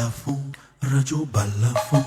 balafon, radio balafon.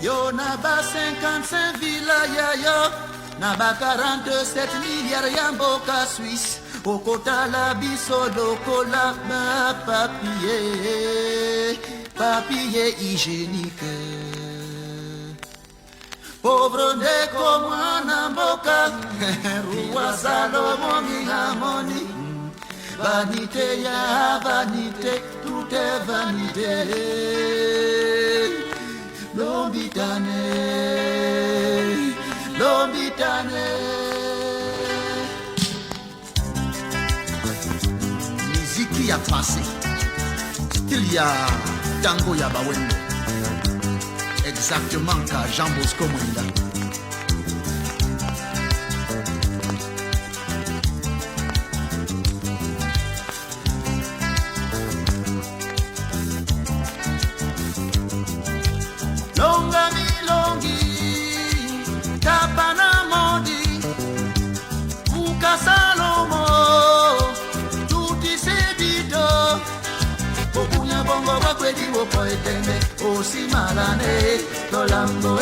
Yo naba 55 vilaya yo, naba 47 milliards yamboka Suisse. Au kota la biso lokola ma papier hygiénique. Pauvre ndeko mwana mboka, roi Salomon minamoni. Vanité ya vanité, tout est vanité. Lombitane, lombitane. Musique qui a passé, style ya tango ya bawendo. Exactement ka Jean Bosco Mwenda. Osi malane tolambo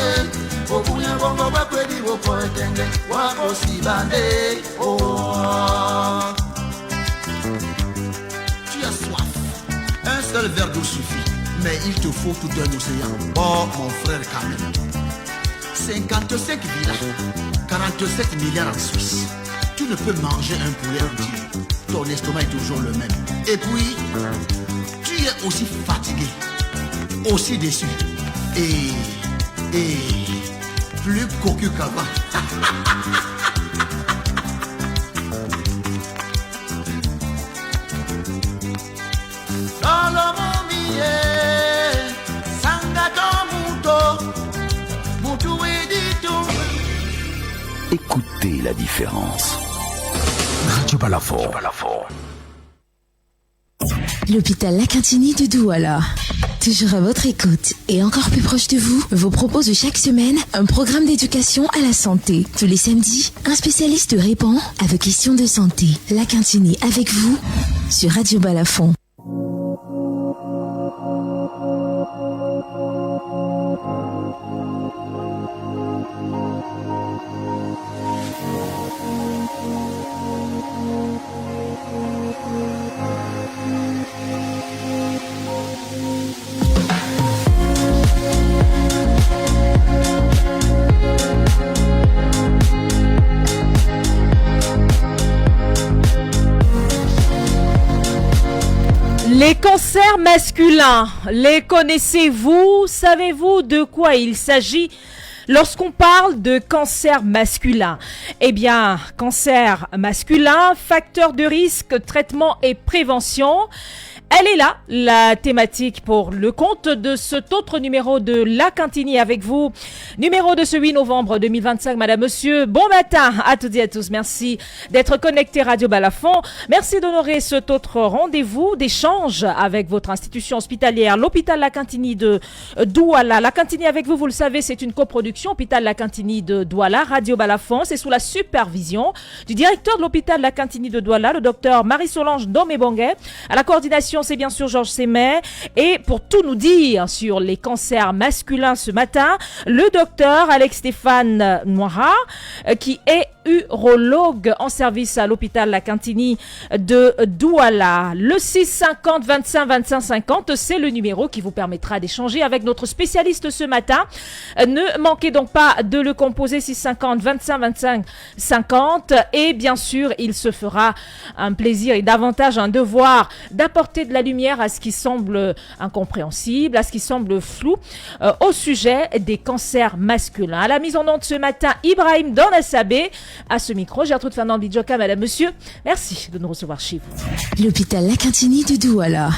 okunya bongo bakwedi bopoetenge wakosi bande oh. Tu as soif, un seul verre d'eau suffit, mais il te faut tout un océan. Oh mon frère Kamel, 55 villas, 47 milliards en Suisse. Tu ne peux manger un poulet entier, ton estomac est toujours le même. Et puis tu es aussi fatigué, aussi déçu et plus cocu qu'avant. Écoutez la différence. Radio Balafon. L'hôpital La Quintini de Douala, toujours à votre écoute et encore plus proche de vous propose chaque semaine un programme d'éducation à la santé. Tous les samedis, un spécialiste répond à vos questions de santé. La Quintini avec vous sur Radio Balafon. Les cancers masculins, les connaissez-vous? Savez-vous de quoi il s'agit? Lorsqu'on parle de cancer masculin, eh bien, cancer masculin, facteur de risque, traitement et prévention. Elle est là, la thématique pour le compte de cet autre numéro de La Cantini avec vous. Numéro de ce 8 novembre 2025, madame, monsieur. Bon matin à toutes et à tous. Merci d'être connectés Radio Balafon. Merci d'honorer cet autre rendez-vous d'échange avec votre institution hospitalière, l'hôpital La Cantini de Douala. La Cantini avec vous, vous le savez, c'est une coproduction. Hôpital La Cantini de Douala, Radio Balafon. C'est sous la supervision du directeur de l'hôpital La Cantini de Douala, le docteur Marie-Solange Domé-Bonguet. À la coordination, c'est bien sûr Georges Sémet. Et pour tout nous dire sur les cancers masculins ce matin, le docteur Alex-Stéphane Noira, qui est urologue en service à l'hôpital La Cantini de Douala. Le 650 25 25 50, c'est le numéro qui vous permettra d'échanger avec notre spécialiste ce matin. Ne manquez donc pas de le composer 650 25 25 50 et bien sûr, il se fera un plaisir et davantage un devoir d'apporter de la lumière à ce qui semble incompréhensible, à ce qui semble flou au sujet des cancers masculins. À la mise en onde ce matin, Ibrahim Donasabé. À ce micro, Gertrude Fernand Bidjoka, madame, monsieur. Merci de nous recevoir chez vous. L'hôpital La Cantini de Douala.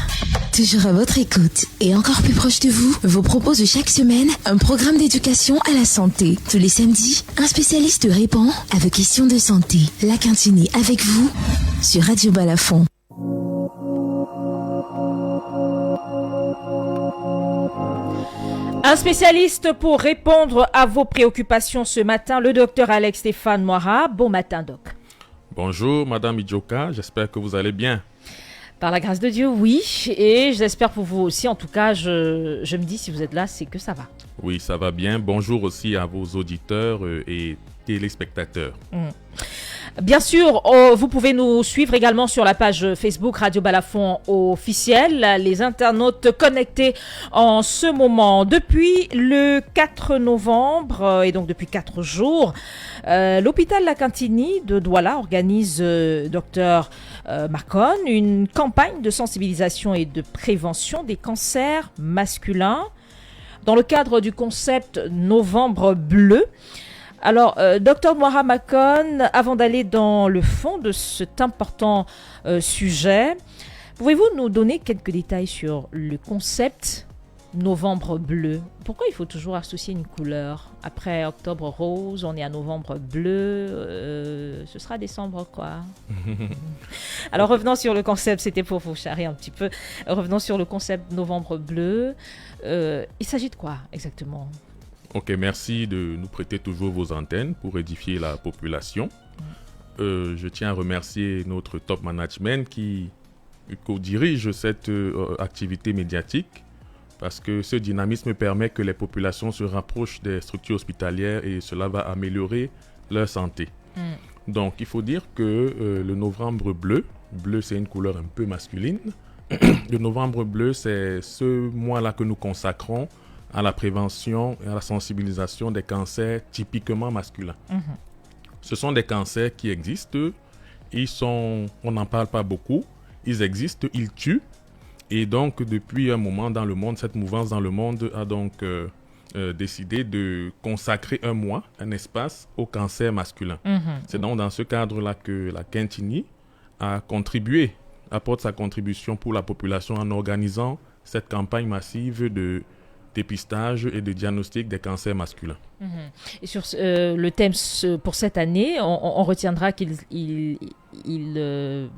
Toujours à votre écoute et encore plus proche de vous, vous propose chaque semaine un programme d'éducation à la santé. Tous les samedis, un spécialiste répond à vos questions de santé. La Cantini avec vous sur Radio Balafon. Un spécialiste pour répondre à vos préoccupations ce matin, le docteur Alex-Stéphane Noira. Bon matin, doc. Bonjour, madame Idjoka, j'espère que vous allez bien. Par la grâce de Dieu, oui. Et j'espère pour vous aussi. En tout cas, je me dis, si vous êtes là, c'est que ça va. Oui, ça va bien. Bonjour aussi à vos auditeurs et téléspectateurs. Bien sûr, vous pouvez nous suivre également sur la page Facebook Radio Balafon officielle. Les internautes connectés en ce moment. Depuis le 4 novembre, et donc depuis 4 jours, l'hôpital La Cantini de Douala organise, docteur Macon, une campagne de sensibilisation et de prévention des cancers masculins dans le cadre du concept Novembre Bleu. Alors, docteur Noira Macon, avant d'aller dans le fond de cet important sujet, pouvez-vous nous donner quelques détails sur le concept Novembre Bleu? Pourquoi il faut toujours associer une couleur? Après octobre rose, on est à novembre bleu, ce sera décembre quoi? Alors revenons sur le concept, c'était pour vous charrer un petit peu. Revenons sur le concept Novembre Bleu. Il s'agit de quoi exactement? Ok, merci de nous prêter toujours vos antennes pour édifier la population. Je tiens à remercier notre top management qui co-dirige cette activité médiatique parce que ce dynamisme permet que les populations se rapprochent des structures hospitalières et cela va améliorer leur santé. Donc, il faut dire que le novembre bleu, bleu c'est une couleur un peu masculine, le novembre bleu c'est ce mois-là que nous consacrons à la prévention et à la sensibilisation des cancers typiquement masculins. Ce sont des cancers qui existent, on n'en parle pas beaucoup, ils existent, ils tuent. Et donc, depuis un moment dans le monde, cette mouvance dans le monde a donc décidé de consacrer un mois, un espace au cancer masculin. C'est donc dans ce cadre-là que la Cantini apporte sa contribution pour la population en organisant cette campagne massive de dépistage et de diagnostic des cancers masculins. Et sur le thème pour cette année, on retiendra qu'il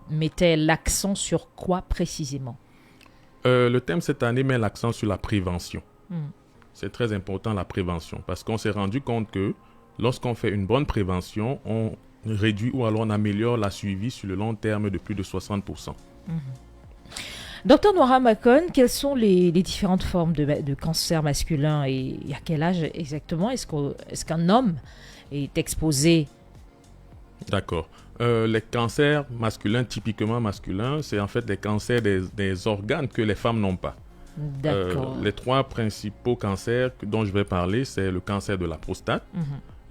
mettait l'accent sur quoi précisément? Le thème cette année met l'accent sur la prévention. C'est très important la prévention parce qu'on s'est rendu compte que lorsqu'on fait une bonne prévention, on réduit ou alors on améliore la suivi sur le long terme de plus de 60%. Docteur Noira Macon, quelles sont les différentes formes de cancer masculin et à quel âge exactement est-ce qu'un homme est exposé? D'accord. Les cancers masculins, typiquement masculins, c'est en fait des cancers des organes que les femmes n'ont pas. D'accord. Les 3 principaux cancers dont je vais parler, c'est le cancer de la prostate,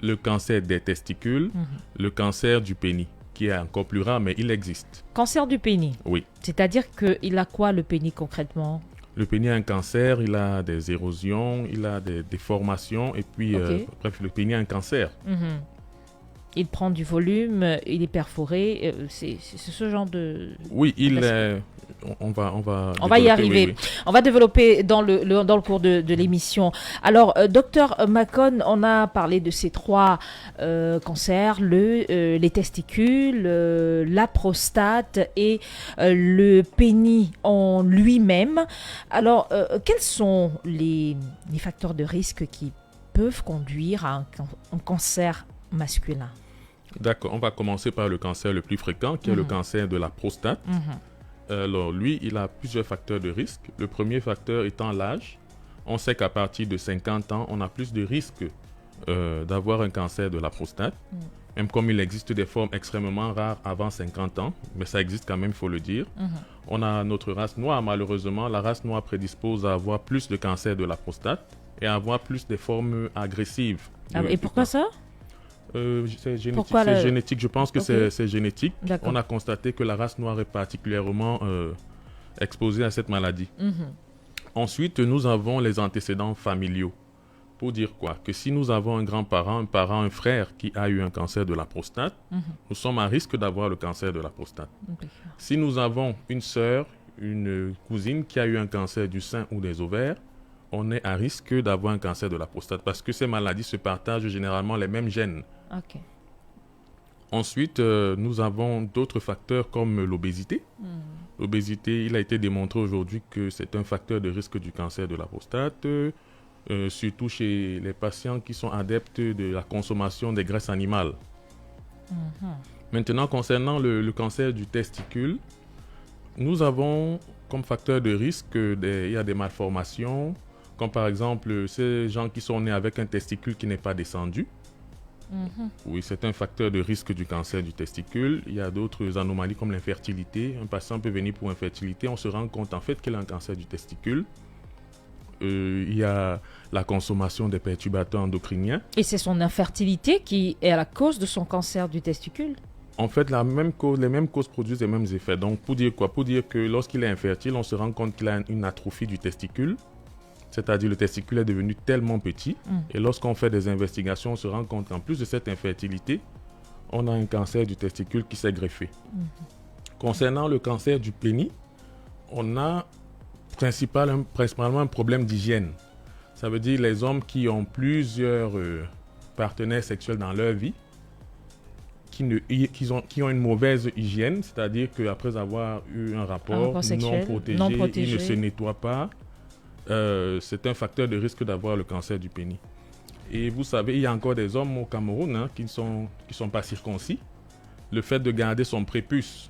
le cancer des testicules, le cancer du pénis, qui est encore plus rare, mais il existe. Cancer du pénis? Oui. C'est-à-dire qu'il a quoi le pénis concrètement? Le pénis a un cancer, il a des érosions, il a des déformations, et puis, bref, le pénis a un cancer. Il prend du volume, il est perforé, c'est ce genre de... Oui, on va y arriver. Oui. On va développer dans le cours de l'émission. Alors, docteur Macon, on a parlé de ces 3 cancers, les testicules, la prostate et le pénis en lui-même. Alors, quels sont les facteurs de risque qui peuvent conduire à un cancer masculin? D'accord, on va commencer par le cancer le plus fréquent, qui est le cancer de la prostate. Alors, lui, il a plusieurs facteurs de risque. Le premier facteur étant l'âge. On sait qu'à partir de 50 ans, on a plus de risques d'avoir un cancer de la prostate. Même comme il existe des formes extrêmement rares avant 50 ans, mais ça existe quand même, il faut le dire. On a notre race noire, malheureusement. La race noire prédispose à avoir plus de cancer de la prostate et à avoir plus des formes agressives. Et pourquoi ça? C'est génétique, je pense que c'est génétique. On a constaté que la race noire est particulièrement exposée à cette maladie. Ensuite, nous avons les antécédents familiaux. Pour dire quoi? Que si nous avons un grand-parent, un parent, un frère qui a eu un cancer de la prostate, nous sommes à risque d'avoir le cancer de la prostate. Si nous avons une sœur, une cousine qui a eu un cancer du sein ou des ovaires, on est à risque d'avoir un cancer de la prostate parce que ces maladies se partagent généralement les mêmes gènes. Ensuite, nous avons d'autres facteurs comme l'obésité. L'obésité, il a été démontré aujourd'hui que c'est un facteur de risque du cancer de la prostate, surtout chez les patients qui sont adeptes de la consommation des graisses animales. Maintenant, concernant le cancer du testicule, nous avons comme facteur de risque, il y a des malformations, comme par exemple ces gens qui sont nés avec un testicule qui n'est pas descendu. Oui, c'est un facteur de risque du cancer du testicule. Il y a d'autres anomalies comme l'infertilité. Un patient peut venir pour infertilité, on se rend compte en fait qu'il a un cancer du testicule. Il y a la consommation des perturbateurs endocriniens. Et c'est son infertilité qui est à la cause de son cancer du testicule? En fait, les mêmes causes produisent les mêmes effets. Donc, pour dire quoi? Pour dire que lorsqu'il est infertile, on se rend compte qu'il a une atrophie du testicule. C'est-à-dire le testicule est devenu tellement petit. Et lorsqu'on fait des investigations, on se rend compte qu'en plus de cette infertilité, on a un cancer du testicule qui s'est greffé. Concernant le cancer du pénis, on a principalement un problème d'hygiène. Ça veut dire les hommes qui ont plusieurs partenaires sexuels dans leur vie, qui ont une mauvaise hygiène, c'est-à-dire qu'après avoir eu un rapport non protégé, ils ne se nettoient pas. C'est un facteur de risque d'avoir le cancer du pénis. Et vous savez, il y a encore des hommes au Cameroun qui sont pas circoncis. Le fait de garder son prépuce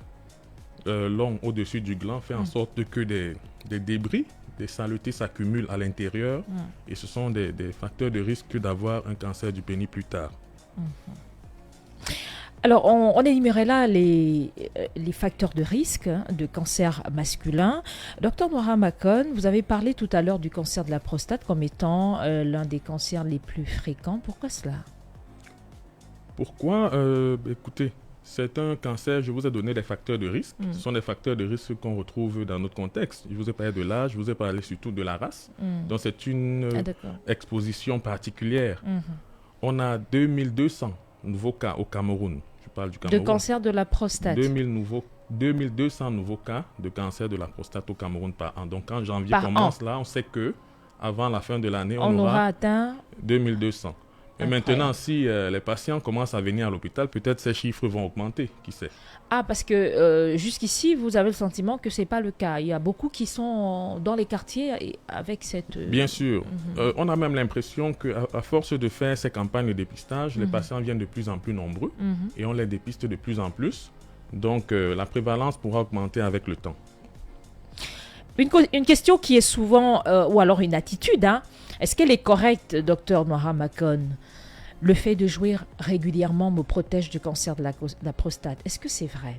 long au-dessus du gland fait en sorte que des débris, des saletés s'accumulent à l'intérieur et ce sont des facteurs de risque d'avoir un cancer du pénis plus tard. Alors, on énumérait là les facteurs de risque de cancer masculin. Docteur Noira Macon, vous avez parlé tout à l'heure du cancer de la prostate comme étant l'un des cancers les plus fréquents. Pourquoi cela? Pourquoi? Écoutez, c'est un cancer, je vous ai donné des facteurs de risque. Ce sont des facteurs de risque qu'on retrouve dans notre contexte. Je vous ai parlé de l'âge, je vous ai parlé surtout de la race. Donc, c'est une exposition particulière. On a 2200 nouveaux cas au Cameroun. Je parle du Cameroun. De cancer de la prostate. 2200 nouveaux cas de cancer de la prostate au Cameroun par an. Donc, quand janvier commence là, on sait que avant la fin de l'année, on aura atteint 2200. Et maintenant, si les patients commencent à venir à l'hôpital, peut-être ces chiffres vont augmenter, qui sait. Ah, parce que jusqu'ici, vous avez le sentiment que ce n'est pas le cas. Il y a beaucoup qui sont dans les quartiers avec cette... Bien sûr. On a même l'impression qu'à force de faire ces campagnes de dépistage, les patients viennent de plus en plus nombreux et on les dépiste de plus en plus. Donc, la prévalence pourra augmenter avec le temps. Une question qui est souvent, ou alors une attitude, est-ce qu'elle est correcte, docteur Noira Macon? Le fait de jouer régulièrement me protège du cancer de la prostate. Est-ce que c'est vrai?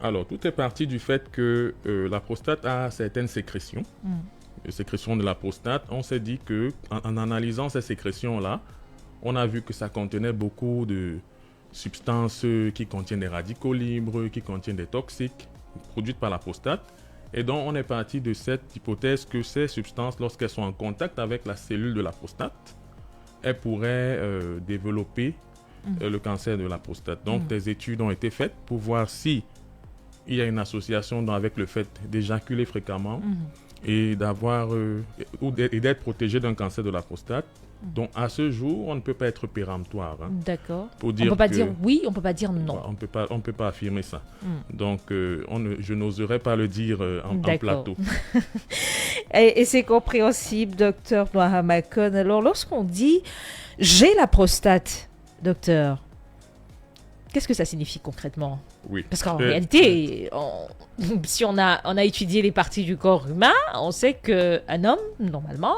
Alors, tout est parti du fait que la prostate a certaines sécrétions. Les sécrétions de la prostate, on s'est dit qu'en analysant ces sécrétions-là, on a vu que ça contenait beaucoup de substances qui contiennent des radicaux libres, qui contiennent des toxiques produites par la prostate. Et donc, on est parti de cette hypothèse que ces substances, lorsqu'elles sont en contact avec la cellule de la prostate, elles pourraient développer le cancer de la prostate. Donc, des études ont été faites pour voir si il y a une association avec le fait d'éjaculer fréquemment et d'avoir et d'être protégé d'un cancer de la prostate. Donc, à ce jour, on ne peut pas être péremptoire. Hein, D'accord. pour On dire ne peut pas que- dire oui, on ne peut pas dire non. On peut pas affirmer ça. Donc, je n'oserais pas le dire en D'accord. plateau. Et c'est compréhensible, docteur Noahamakon. Alors, lorsqu'on dit « j'ai la prostate », docteur, qu'est-ce que ça signifie concrètement? Oui. Parce qu'en Euh, réalité, si on a étudié les parties du corps humain, on sait qu'un homme, normalement,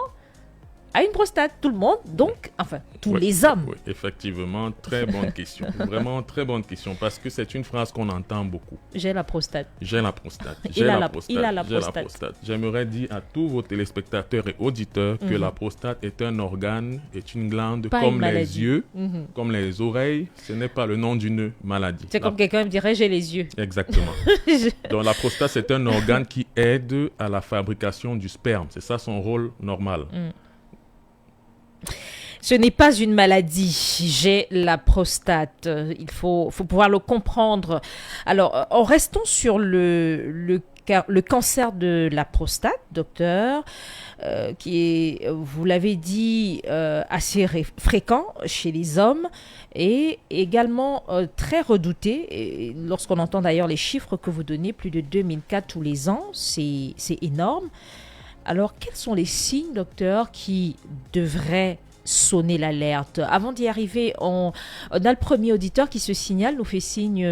a une prostate. Tout le monde, donc, enfin, tous Oui, les hommes. oui, effectivement, très bonne question. Vraiment très bonne question parce que c'est une phrase qu'on entend beaucoup. J'ai la prostate. J'ai la prostate. Il J'ai a la la- prostate. il a la j'ai prostate. J'aimerais dire à tous vos téléspectateurs et auditeurs que la prostate est un organe, est une glande Pas comme une les maladie. yeux, Mhm. comme les oreilles. Ce n'est pas le nom d'une maladie. C'est La- comme quelqu'un me dirait « j'ai les yeux Exactement. Donc la prostate, c'est un organe qui aide à la fabrication du sperme. C'est ça son rôle normal. Ce n'est pas une maladie, j'ai la prostate. Il faut pouvoir le comprendre. Alors, en restant sur le cancer de la prostate, docteur, qui est, vous l'avez dit, assez fréquent chez les hommes et également très redouté. Et lorsqu'on entend d'ailleurs les chiffres que vous donnez, plus de 2000 cas tous les ans, c'est énorme. Alors, quels sont les signes, docteur, qui devraient sonner l'alerte? Avant d'y arriver, on a le premier auditeur qui se signale, nous fait signe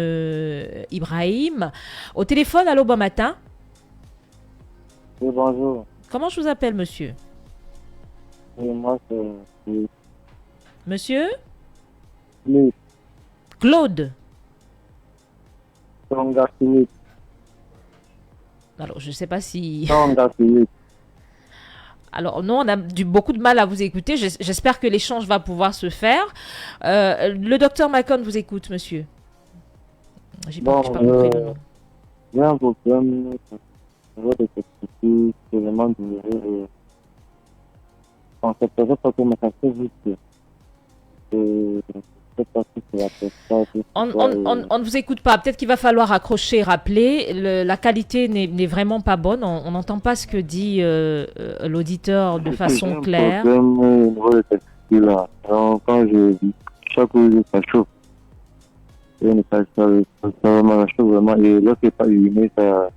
Ibrahim. Au téléphone, allô, bon matin. Oui, bonjour. Comment je vous appelle, monsieur? Et moi, c'est Monsieur Philippe Claude. Tonga Philippe. Alors, je ne sais pas si... Tonga Philippe. Alors, nous, on a beaucoup de mal à vous écouter. J'espère que l'échange va pouvoir se faire. Le docteur Macon vous écoute, monsieur. J'ai pas, Bon, j'ai pas compris le nom. J'ai un problème au niveau de testicule, c'est vraiment douloureux. Et on se posait pas comme ça fait juste. Et je sais pas si c'est la prostate. On ne vous écoute pas. Peut-être qu'il va falloir accrocher et rappeler. La qualité n'est vraiment pas bonne. On n'entend pas ce que dit l'auditeur de façon claire. J'ai un problème au niveau de testicule là. Donc, quand je vis, chaque jour, ça chauffe. Et ça me chauffe vraiment. Et lorsque c'est pas uriné, ça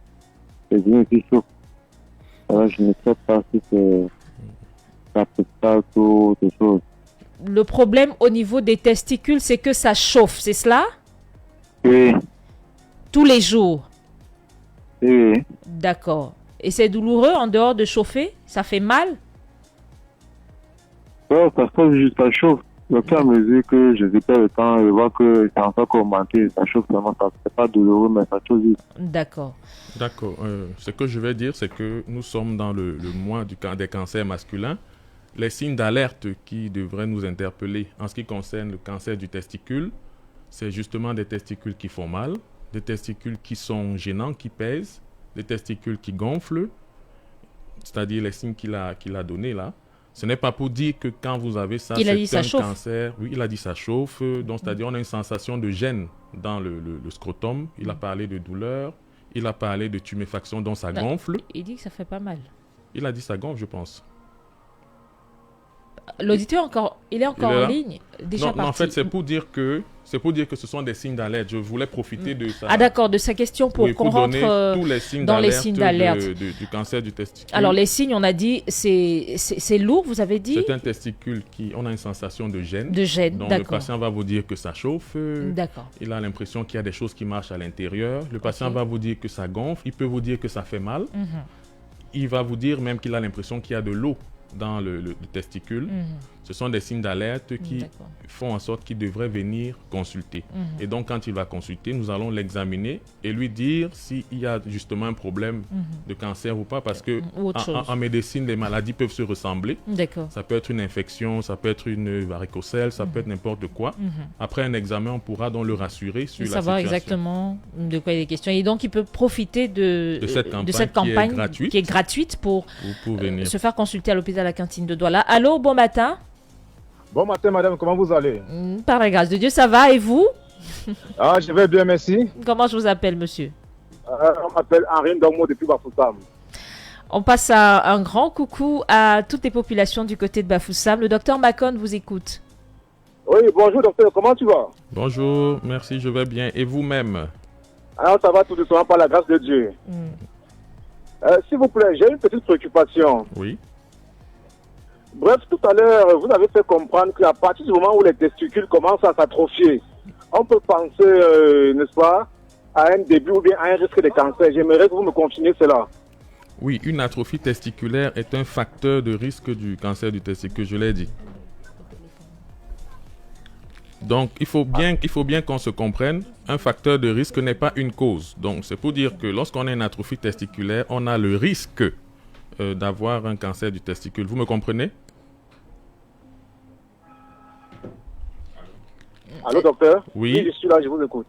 devient aussi chaud. Alors, je ne sais pas si c'est la prostate ou autre chose. Le problème au niveau des testicules, c'est que ça chauffe, c'est cela? Oui, Tous les jours. oui. D'accord. Et c'est douloureux en dehors de chauffer? Ça fait mal? Ouais, parce que juste ça chauffe. Au fur et à mesure que je récupère le temps, je vois que c'est encore augmenté. Ça chauffe vraiment. C'est pas douloureux, mais ça chauffe juste. D'accord. D'accord. Ce que je vais dire, c'est que nous sommes dans le mois des cancers masculins. Les signes d'alerte qui devraient nous interpeller en ce qui concerne le cancer du testicule, c'est justement des testicules qui font mal, des testicules qui sont gênants, qui pèsent, des testicules qui gonflent, c'est-à-dire les signes qu'il a donnés là. Ce n'est pas pour dire que quand vous avez ça, Il a dit c'est ça un chauffe. cancer. Oui, il a dit ça chauffe. Donc, c'est-à-dire on a une sensation de gêne dans le scrotum. Il a parlé de douleur. Il a parlé de tuméfaction, donc ça Non. gonfle. Il dit que ça fait pas mal. Il a dit ça gonfle, je pense. L'auditeur il est encore Il est en là? ligne. Déjà Non, parti. en fait, c'est pour dire que ce sont des signes d'alerte. Je voulais profiter de ça. Ah d'accord, de sa question pour Oui, qu'on donner rentre tous les signes dans les d'alerte signes d'alerte. du cancer du testicule. Alors les signes, on a dit, c'est lourd, vous avez dit? C'est un testicule on a une sensation de gêne. De gêne, Donc le d'accord. patient va vous dire que ça chauffe. D'accord. Il a l'impression qu'il y a des choses qui marchent à l'intérieur. Le patient Ok. va vous dire que ça gonfle. Il peut vous dire que ça fait mal. Mhm. Il va vous dire même qu'il a l'impression qu'il y a de l'eau dans le testicule. Mhm. Ce sont des signes d'alerte qui D'accord. font en sorte qu'il devrait venir consulter. Et donc, quand il va consulter, nous allons l'examiner et lui dire s'il y a justement un problème de cancer ou pas, parce que Ou autre chose. en médecine, les maladies peuvent se ressembler. D'accord. Ça peut être une infection, ça peut être une varicocèle, ça peut être n'importe quoi. Après un examen, on pourra donc le rassurer sur la Savoir situation. exactement de quoi il est question. Et donc, il peut profiter de cette campagne qui est gratuite pour Pour venir. se faire consulter à l'hôpital La Cantine de Douala. Allô, bon matin. Bon matin, madame, comment vous allez? Par la grâce de Dieu, ça va et vous? Ah, je vais bien, merci. Comment je vous appelle, monsieur? On m'appelle Henri Ndongmo depuis Bafoussam. On passe un grand coucou à toutes les populations du côté de Bafoussam. Le docteur Macon vous écoute. Oui, bonjour docteur, comment tu vas? Bonjour, merci, je vais bien. Et vous-même? Alors, ça va tout doucement par la grâce de Dieu. S'il vous plaît, j'ai une petite préoccupation. Oui. Bref, tout à l'heure, vous avez fait comprendre qu'à partir du moment où les testicules commencent à s'atrophier, on peut penser, n'est-ce pas, à un début ou bien à un risque de cancer. J'aimerais que vous me confirmiez cela. Oui, une atrophie testiculaire est un facteur de risque du cancer du testicule, je l'ai dit. Donc, il faut bien qu'on se comprenne, un facteur de risque n'est pas une cause. Donc, c'est pour dire que lorsqu'on a une atrophie testiculaire, on a le risque d'avoir un cancer du testicule. Vous me comprenez? Allô, docteur? Oui. Je suis là, je vous écoute.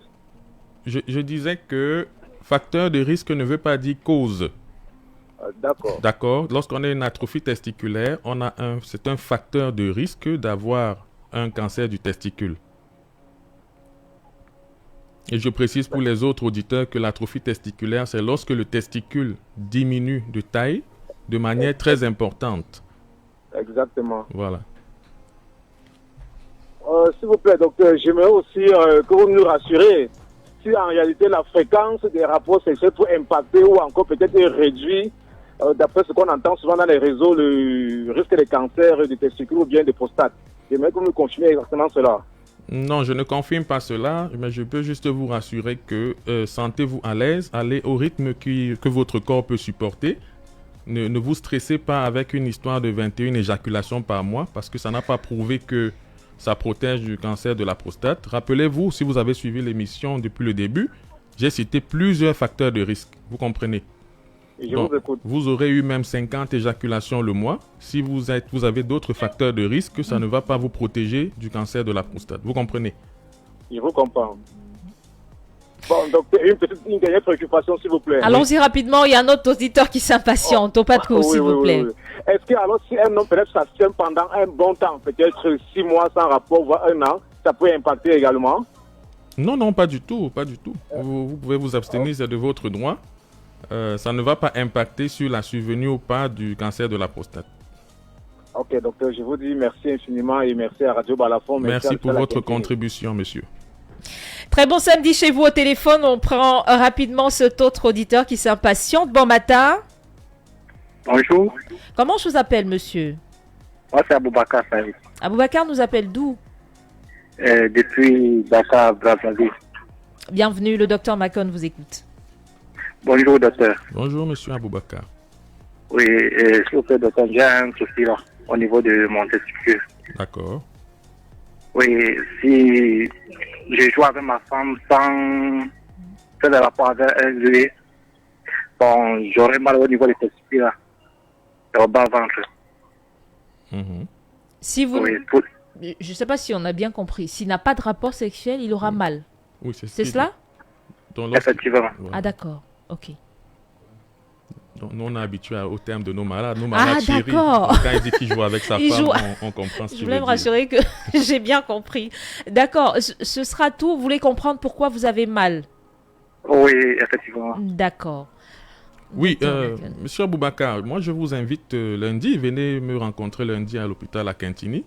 Je disais que facteur de risque ne veut pas dire cause. D'accord. D'accord. Lorsqu'on a une atrophie testiculaire, c'est un facteur de risque d'avoir un cancer du testicule. Et je précise pour les autres auditeurs que l'atrophie testiculaire, c'est lorsque le testicule diminue de taille de manière très importante. Exactement. Voilà. S'il vous plaît, docteur, j'aimerais aussi que vous nous rassurez si en réalité la fréquence des rapports sexuels peut impacter ou encore peut-être réduire, d'après ce qu'on entend souvent dans les réseaux, le risque de cancer du testicule ou bien de prostate. J'aimerais que vous nous confirmiez exactement cela. Non, je ne confirme pas cela, mais je peux juste vous rassurer que sentez-vous à l'aise, allez au rythme que votre corps peut supporter. Ne vous stressez pas avec une histoire de 21 éjaculations par mois, parce que ça n'a pas prouvé que ça protège du cancer de la prostate. Rappelez-vous, si vous avez suivi l'émission depuis le début, j'ai cité plusieurs facteurs de risque. Vous comprenez? Donc, vous écoute. Vous aurez eu même 50 éjaculations le mois. Si vous avez d'autres facteurs de risque, ça ne va pas vous protéger du cancer de la prostate. Vous comprenez? Je vous comprends. Bon, docteur, une dernière préoccupation, s'il vous plaît. Allons-y rapidement, il y a un autre auditeur qui s'impatiente. Au pas de coup, s'il vous plaît. Oui. Est-ce que alors si un homme peut-être s'abstient pendant un bon temps, peut-être 6 mois sans rapport, voire 1 an, ça peut impacter également? Non, pas du tout, pas du tout. Vous pouvez vous abstenir, c'est de votre droit. Ça ne va pas impacter sur la survenue ou pas du cancer de la prostate. Ok, docteur, je vous dis merci infiniment et merci à Radio Balafon. Merci pour votre contribution, monsieur. Très bon samedi chez vous au téléphone. On prend rapidement cet autre auditeur qui s'impatiente. Bon matin. Bonjour, Comment je vous appelle, monsieur? moi c'est Aboubakar Saïd, Aboubacar nous appelle d'où? depuis Dakar, Brazzaville. Bienvenue, le docteur Macon vous écoute. Bonjour docteur. Bonjour, monsieur Aboubakar. Oui, s'il vous plaît docteur, j'ai un souci là, au niveau de mon testicule. D'accord. Oui, si je joue avec ma femme sans faire de rapport avec elle, bon, j'aurai mal au niveau des testicules là, au bas-ventre. Si vous... Oui, Je ne sais pas si on a bien compris. S'il n'a pas de rapport sexuel, il aura mal. Oui, C'est cela? Donc, effectivement. Voilà. Ah d'accord, ok. Donc, nous, on est habitué au terme de nos malades. Nos malades chéris. D'accord. Donc, quand il dit qu'il joue avec sa Il femme, joue- on comprend ce Je qu'il voulais veut me dire. rassurer que j'ai bien compris. D'accord, ce sera tout. Vous voulez comprendre pourquoi vous avez mal? Oui, effectivement. D'accord. Oui, D'accord. monsieur Aboubakar, moi je vous invite lundi, venez me rencontrer lundi à l'hôpital à Quintini.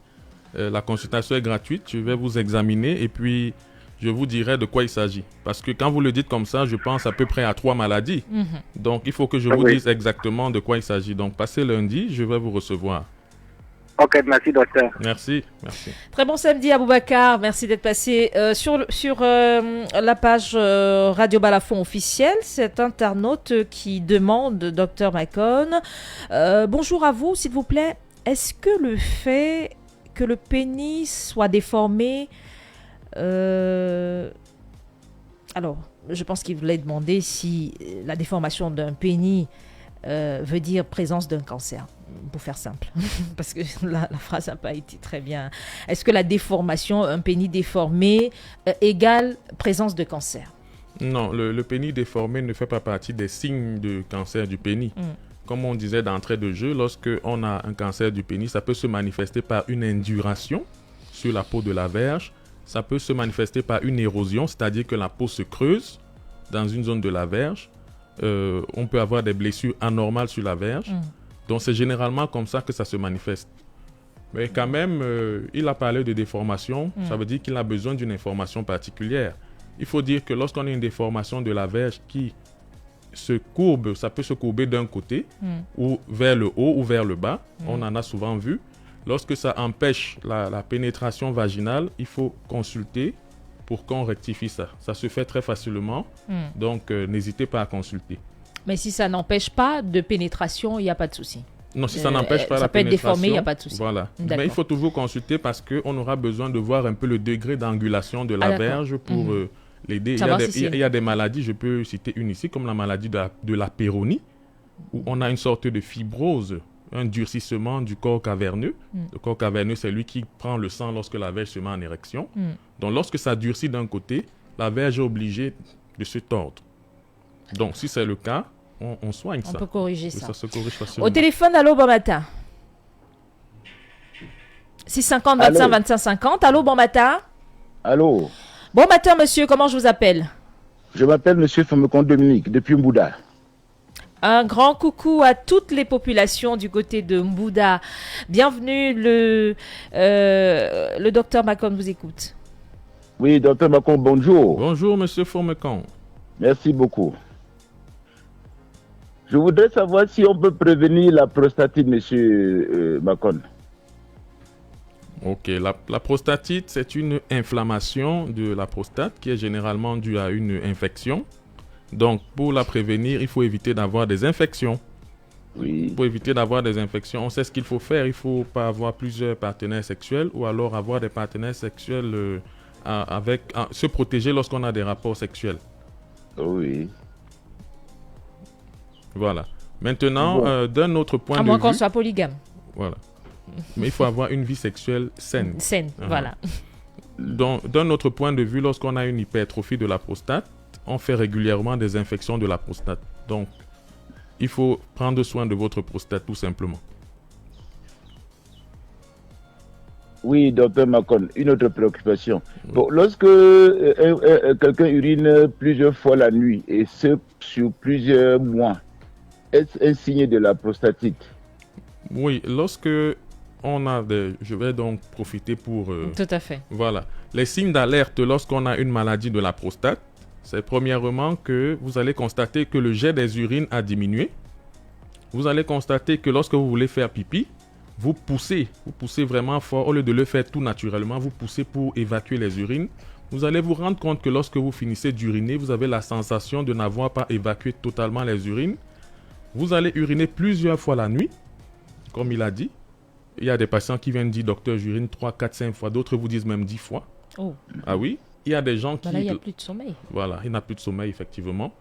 La consultation est gratuite, je vais vous examiner et puis je vous dirai de quoi il s'agit. Parce que quand vous le dites comme ça, je pense à peu près à 3 maladies. Donc il faut que je vous dise exactement de quoi il s'agit. Donc passez lundi, je vais vous recevoir. Ok, merci docteur. Merci, merci. Très bon samedi Aboubacar, merci d'être passé sur la page Radio Balafon officielle. C'est un internaute qui demande, Dr Macon, bonjour à vous s'il vous plaît, est-ce que le fait que le pénis soit déformé. Alors, je pense qu'il voulait demander si la déformation d'un pénis veut dire présence d'un cancer, pour faire simple, parce que la phrase n'a pas été très bien. Est-ce que la déformation, un pénis déformé, égale présence de cancer? Non, le pénis déformé ne fait pas partie des signes de cancer du pénis. Comme on disait d'entrée de jeu, lorsque on a un cancer du pénis, ça peut se manifester par une induration sur la peau de la verge. Ça peut se manifester par une érosion, c'est-à-dire que la peau se creuse dans une zone de la verge. On peut avoir des blessures anormales sur la verge. Donc, c'est généralement comme ça que ça se manifeste. Mais quand même, il a parlé de déformation. Ça veut dire qu'il a besoin d'une information particulière. Il faut dire que lorsqu'on a une déformation de la verge qui se courbe, ça peut se courber d'un côté, ou vers le haut ou vers le bas. On en a souvent vu. Lorsque ça empêche la pénétration vaginale, il faut consulter pour qu'on rectifie ça. Ça se fait très facilement, donc n'hésitez pas à consulter. Mais si ça n'empêche pas de pénétration, il n'y a pas de souci. Non, si ça n'empêche pas la pénétration, ça peut être déformé, il n'y a pas de souci. Voilà. Mais il faut toujours consulter parce qu'on aura besoin de voir un peu le degré d'angulation de la verge pour l'aider. Il y a des maladies, je peux citer une ici, comme la maladie de la péronie, où on a une sorte de fibrose, un durcissement du corps caverneux. Le corps caverneux, c'est lui qui prend le sang lorsque la verge se met en érection. Donc, lorsque ça durcit d'un côté, la verge est obligée de se tordre. Donc, si c'est le cas, on soigne ça. On peut corriger ça. Ça se corrige facilement. Au téléphone, allô, bon matin. 650 25 25 50. Allô, bon matin. Allô. Bon matin, monsieur. Comment je vous appelle? Je m'appelle monsieur Famecon Dominique, depuis Mbouda. Un grand coucou à toutes les populations du côté de Mbouda. Bienvenue, le docteur Macon vous écoute. Oui, docteur Macon, bonjour. Bonjour, monsieur Famecon. Merci beaucoup. Je voudrais savoir si on peut prévenir la prostatite, monsieur Macon. Ok, la prostatite, c'est une inflammation de la prostate qui est généralement due à une infection. Donc, pour la prévenir, il faut éviter d'avoir des infections. Oui. Pour éviter d'avoir des infections, on sait ce qu'il faut faire. Il ne faut pas avoir plusieurs partenaires sexuels ou alors avoir des partenaires sexuels se protéger lorsqu'on a des rapports sexuels. Oui. Voilà. Maintenant, d'un autre point de vue... À moins qu'on soit polygame. Voilà. Mais il faut avoir une vie sexuelle saine. Saine, voilà. Donc, d'un autre point de vue, lorsqu'on a une hypertrophie de la prostate, on fait régulièrement des infections de la prostate. Donc, il faut prendre soin de votre prostate tout simplement. Oui, docteur Macon, une autre préoccupation. Bon, lorsque quelqu'un urine plusieurs fois la nuit, et ce sur plusieurs mois, est-ce un signe de la prostatite? Oui, lorsque on a des... Je vais donc profiter pour... Tout à fait. Voilà. Les signes d'alerte lorsqu'on a une maladie de la prostate, c'est premièrement que vous allez constater que le jet des urines a diminué. Vous allez constater que lorsque vous voulez faire pipi, vous poussez vraiment fort. Au lieu de le faire tout naturellement, vous poussez pour évacuer les urines. Vous allez vous rendre compte que lorsque vous finissez d'uriner, vous avez la sensation de n'avoir pas évacué totalement les urines. Vous allez uriner plusieurs fois la nuit, comme il a dit. Il y a des patients qui viennent dire « Docteur, j'urine 3, 4, 5 fois ». D'autres vous disent même 10 fois. Oh. Ah oui. Il y a des gens qui... Là, il n'y a plus de sommeil. Voilà, il n'y a plus de sommeil, effectivement.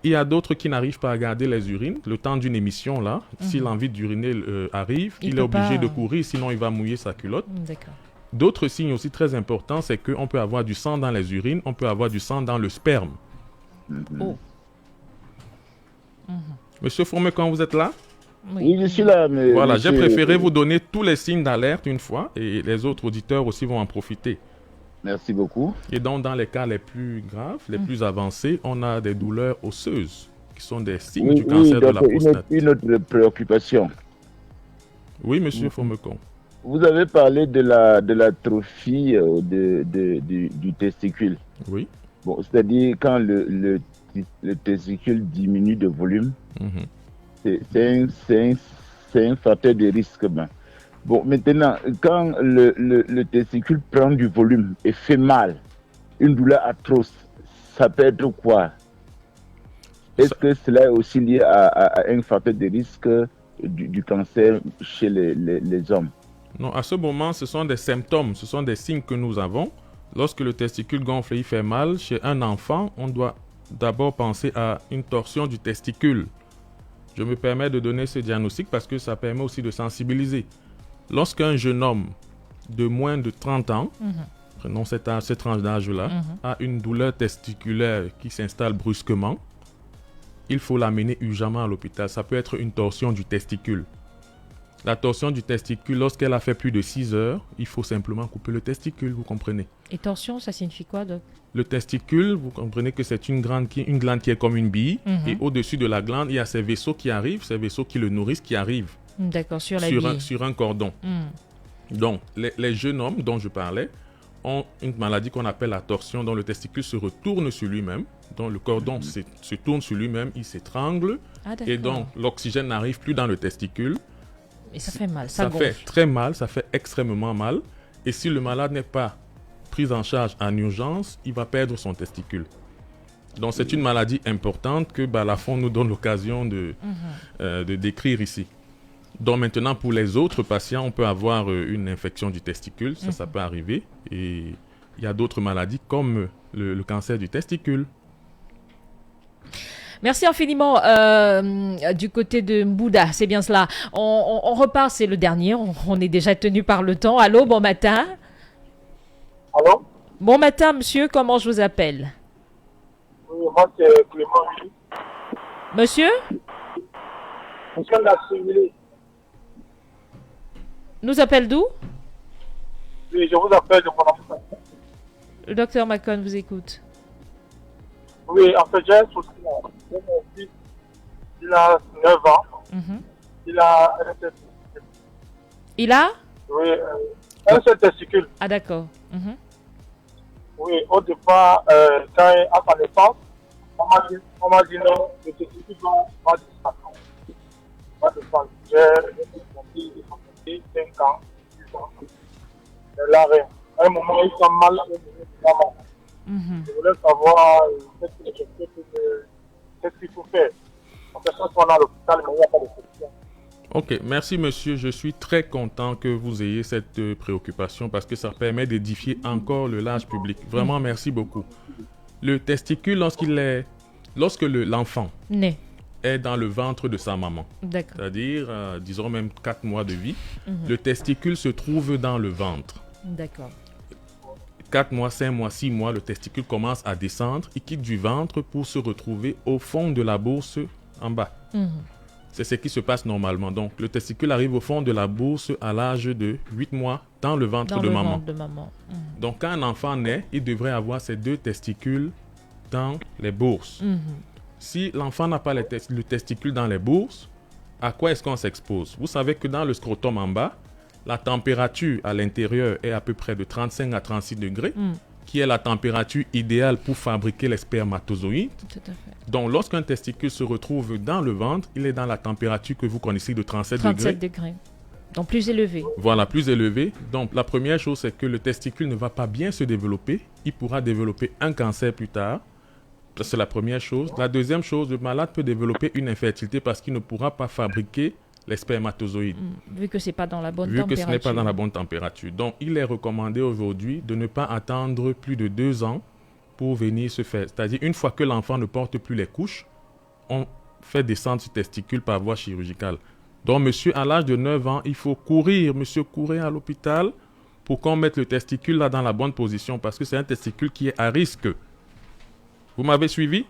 Il y a d'autres qui n'arrivent pas à garder les urines. Le temps d'une émission, là, si l'envie d'uriner arrive, il est obligé de courir, sinon il va mouiller sa culotte. D'accord. D'autres signes aussi très importants, c'est qu'on peut avoir du sang dans les urines, on peut avoir du sang dans le sperme. Oh. Monsieur Fourmé, quand vous êtes là? Oui, je suis là. Mais voilà, monsieur... j'ai préféré vous donner tous les signes d'alerte une fois, et les autres auditeurs aussi vont en profiter. Merci beaucoup. Et donc, dans les cas les plus graves, les plus avancés, on a des douleurs osseuses, qui sont des signes du cancer de la prostate. Une autre préoccupation. Oui, monsieur Fourmecon. Vous avez parlé de l'atrophie du testicule. Oui. Bon, c'est-à-dire quand le testicule diminue de volume, c'est un facteur de risque. Bon, maintenant, quand le testicule prend du volume et fait mal, une douleur atroce, ça peut être quoi? Est-ce que cela est aussi lié à un facteur de risque du cancer chez les hommes? Non, à ce moment, ce sont des symptômes, ce sont des signes que nous avons. Lorsque le testicule gonfle et il fait mal, chez un enfant, on doit d'abord penser à une torsion du testicule. Je me permets de donner ce diagnostic parce que ça permet aussi de sensibiliser. Lorsqu'un jeune homme de moins de 30 ans, prenons cette tranche d'âge-là, a une douleur testiculaire qui s'installe brusquement, il faut l'amener urgemment à l'hôpital. Ça peut être une torsion du testicule. La torsion du testicule, lorsqu'elle a fait plus de 6 heures, il faut simplement couper le testicule, vous comprenez. Et torsion, ça signifie quoi, Doc? Le testicule, vous comprenez que c'est une glande qui est comme une bille. Et au-dessus de la glande, il y a ces vaisseaux qui arrivent, ces vaisseaux qui le nourrissent, qui arrivent. D'accord, sur la bille. Sur un cordon. Donc, les jeunes hommes dont je parlais ont une maladie qu'on appelle la torsion, dont le testicule se retourne sur lui-même, dont le cordon se tourne sur lui-même, il s'étrangle. Et donc, l'oxygène n'arrive plus dans le testicule. Et ça fait mal, ça fait très mal, ça fait extrêmement mal. Et si le malade n'est pas pris en charge en urgence, il va perdre son testicule. Donc c'est une maladie importante que la FON nous donne l'occasion de décrire ici. Donc maintenant, pour les autres patients, on peut avoir une infection du testicule, ça peut arriver. Et il y a d'autres maladies comme le cancer du testicule. Merci infiniment du côté de Mbouda, c'est bien cela. On repart, c'est le dernier, on est déjà tenu par le temps. Allô, bon matin. Allô? Bon matin, monsieur, comment je vous appelle? Oui, moi c'est Clément. Monsieur? Monsieur Nassimili. Nous appelle d'où? Oui, je vous appelle de mon enfant. Le docteur Macon vous écoute. Oui, en fait, j'ai un souci. Mon fils, il a 9 ans. Il a un seul testicule. Il a? Oui, un seul testicule. Ah, d'accord. Oui, au départ, quand à sa naissance, on m'a dit non, le testicule va disparaître. J'ai mon fils, il a 5 ans, 6 ans. Il a rien. À un moment, il sent mal, je voulais savoir qu'est-ce qu'il faut faire. En fait, quand on est à l'hôpital, mais il n'y a pas de solution. Ok, merci monsieur. Je suis très content que vous ayez cette préoccupation parce que ça permet d'édifier encore le large public. Vraiment, merci beaucoup. Le testicule, lorsque l'enfant est dans le ventre de sa maman, c'est-à-dire, disons même 4 mois de vie, le testicule se trouve dans le ventre. D'accord. 4 mois, 5 mois, 6 mois, le testicule commence à descendre, il quitte du ventre pour se retrouver au fond de la bourse en bas. C'est ce qui se passe normalement. Donc, le testicule arrive au fond de la bourse à l'âge de 8 mois dans le ventre de maman. Donc, quand un enfant naît, il devrait avoir ces 2 testicules dans les bourses. Si l'enfant n'a pas le testicule dans les bourses, à quoi est-ce qu'on s'expose? Vous savez que dans le scrotum en bas, la température à l'intérieur est à peu près de 35 à 36 degrés, qui est la température idéale pour fabriquer les spermatozoïdes. Tout à fait. Donc, lorsqu'un testicule se retrouve dans le ventre, il est dans la température que vous connaissez de 37 degrés. Donc, plus élevé. Voilà, plus élevé. Donc, la première chose, c'est que le testicule ne va pas bien se développer. Il pourra développer un cancer plus tard. C'est la première chose. La deuxième chose, le malade peut développer une infertilité parce qu'il ne pourra pas fabriquer les spermatozoïdes. Vu que c'est pas dans la bonne température. Vu que ce n'est pas dans la bonne température. Donc, il est recommandé aujourd'hui de ne pas attendre plus de 2 ans pour venir se faire. C'est-à-dire, une fois que l'enfant ne porte plus les couches, on fait descendre ce testicule par voie chirurgicale. Donc, monsieur, à l'âge de 9 ans, il faut courir, monsieur, courir à l'hôpital pour qu'on mette le testicule là dans la bonne position parce que c'est un testicule qui est à risque. Vous m'avez suivi?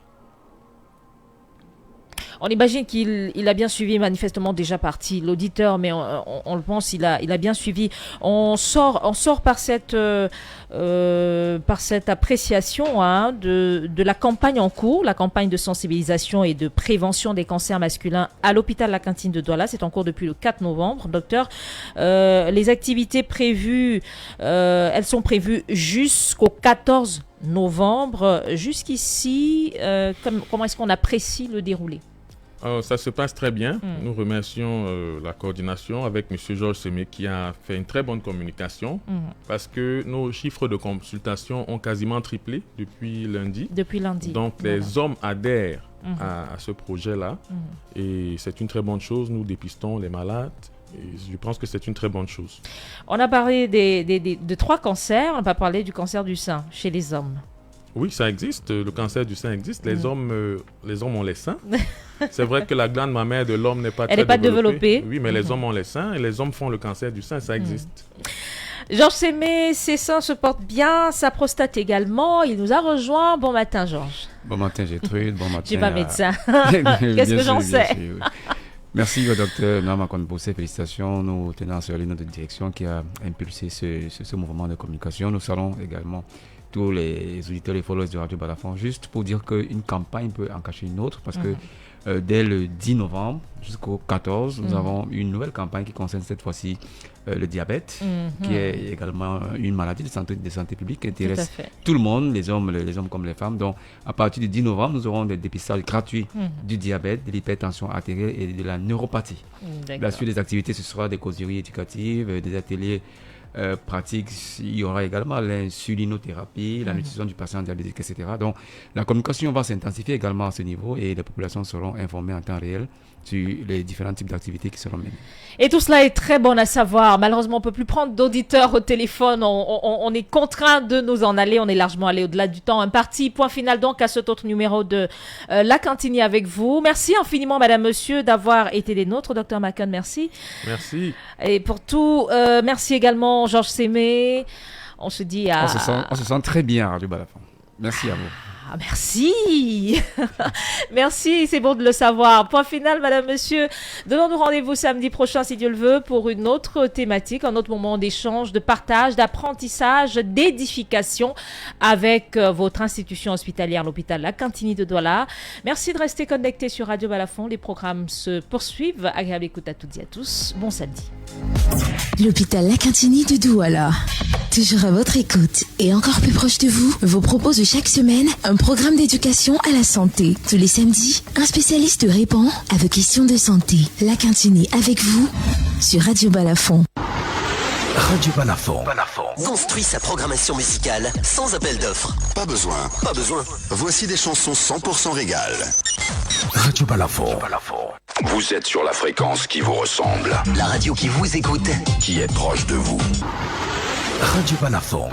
On imagine qu'il a bien suivi, manifestement déjà parti l'auditeur, mais on le pense, il a bien suivi. On sort par cette appréciation de la campagne en cours, la campagne de sensibilisation et de prévention des cancers masculins à l'hôpital La Cantine de Douala. C'est en cours depuis le 4 novembre. Docteur, les activités prévues, elles sont prévues jusqu'au 14 novembre. Jusqu'ici, comment est-ce qu'on apprécie le déroulé? Ça se passe très bien. Nous remercions la coordination avec M. Georges Semé qui a fait une très bonne communication parce que nos chiffres de consultation ont quasiment triplé depuis lundi. Donc, les hommes adhèrent à ce projet-là et c'est une très bonne chose. Nous dépistons les malades Et je pense que c'est une très bonne chose. On a parlé de 3 cancers, on n'a pas parlé du cancer du sein chez les hommes. Oui, ça existe. Le cancer du sein existe. Les hommes ont les seins. C'est vrai que la glande mammaire de l'homme n'est pas très développée. Oui, mais les hommes ont les seins et les hommes font le cancer du sein. Ça existe. Georges Sémé, ses seins se portent bien, sa prostate également. Il nous a rejoint. Bon matin, Georges. Bon matin, Gertrude. Bon matin. Je suis pas médecin. Qu'est-ce que j'en sais? Oui. Merci au docteur Noam Akonbose. Félicitations. Nous tenons à saluer notre direction qui a impulsé ce mouvement de communication. Nous saluons également tous les auditeurs et followers de Radio Balafon, juste pour dire qu'une campagne peut en cacher une autre, parce que dès le 10 novembre jusqu'au 14, nous avons une nouvelle campagne qui concerne cette fois-ci le diabète, qui est également une maladie de santé publique qui intéresse tout le monde, les hommes comme les femmes. Donc, à partir du 10 novembre, nous aurons des dépistages gratuits du diabète, de l'hypertension artérielle et de la neuropathie. La suite des activités, ce sera des causeries éducatives, des ateliers pratiques. Il y aura également l'insulinothérapie, la nutrition du patient diabétique, etc. Donc, la communication va s'intensifier également à ce niveau et les populations seront informées en temps réel sur les différents types d'activités qui seront menées. Et tout cela est très bon à savoir. Malheureusement, on ne peut plus prendre d'auditeurs au téléphone. On est contraint de nous en aller. On est largement allé au-delà du temps imparti. Point final donc à cet autre numéro de La Cantini avec vous. Merci infiniment, madame, monsieur, d'avoir été des nôtres. Docteur Macon, merci. Merci. Et pour tout, merci également, Georges Sémé. On se dit à... On se sent très bien à Radio Balafon. Merci à vous. Ah, merci. Merci, c'est bon de le savoir. Point final, madame, monsieur. Donnons-nous rendez-vous samedi prochain, si Dieu le veut, pour une autre thématique, un autre moment d'échange, de partage, d'apprentissage, d'édification avec votre institution hospitalière, l'hôpital La Cantini de Douala. Merci de rester connectés sur Radio Balafon. Les programmes se poursuivent. Agréable écoute à toutes et à tous. Bon samedi. L'hôpital La Cantini de Douala, toujours à votre écoute et encore plus proche de vous, vous propose chaque semaine un programme d'éducation à la santé. Tous les samedis, un spécialiste répond à vos questions de santé. La Cantini avec vous sur Radio Balafon. Radio Balafon. Construit sa programmation musicale sans appel d'offres. Pas besoin. Voici des chansons 100% régales. Radio Balafon. Vous êtes sur la fréquence qui vous ressemble. La radio qui vous écoute. Qui est proche de vous. Radio Balafon.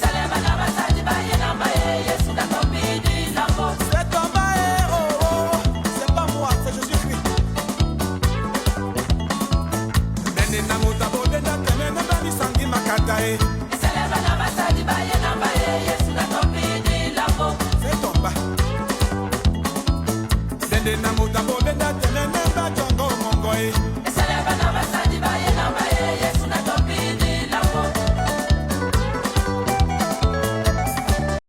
Salema na basadi ba ye namba ye Yesu da bae. Célèbre na basadi baye na baye. Yesu na tombini labo. C'est tomba. Dende na mota bo denda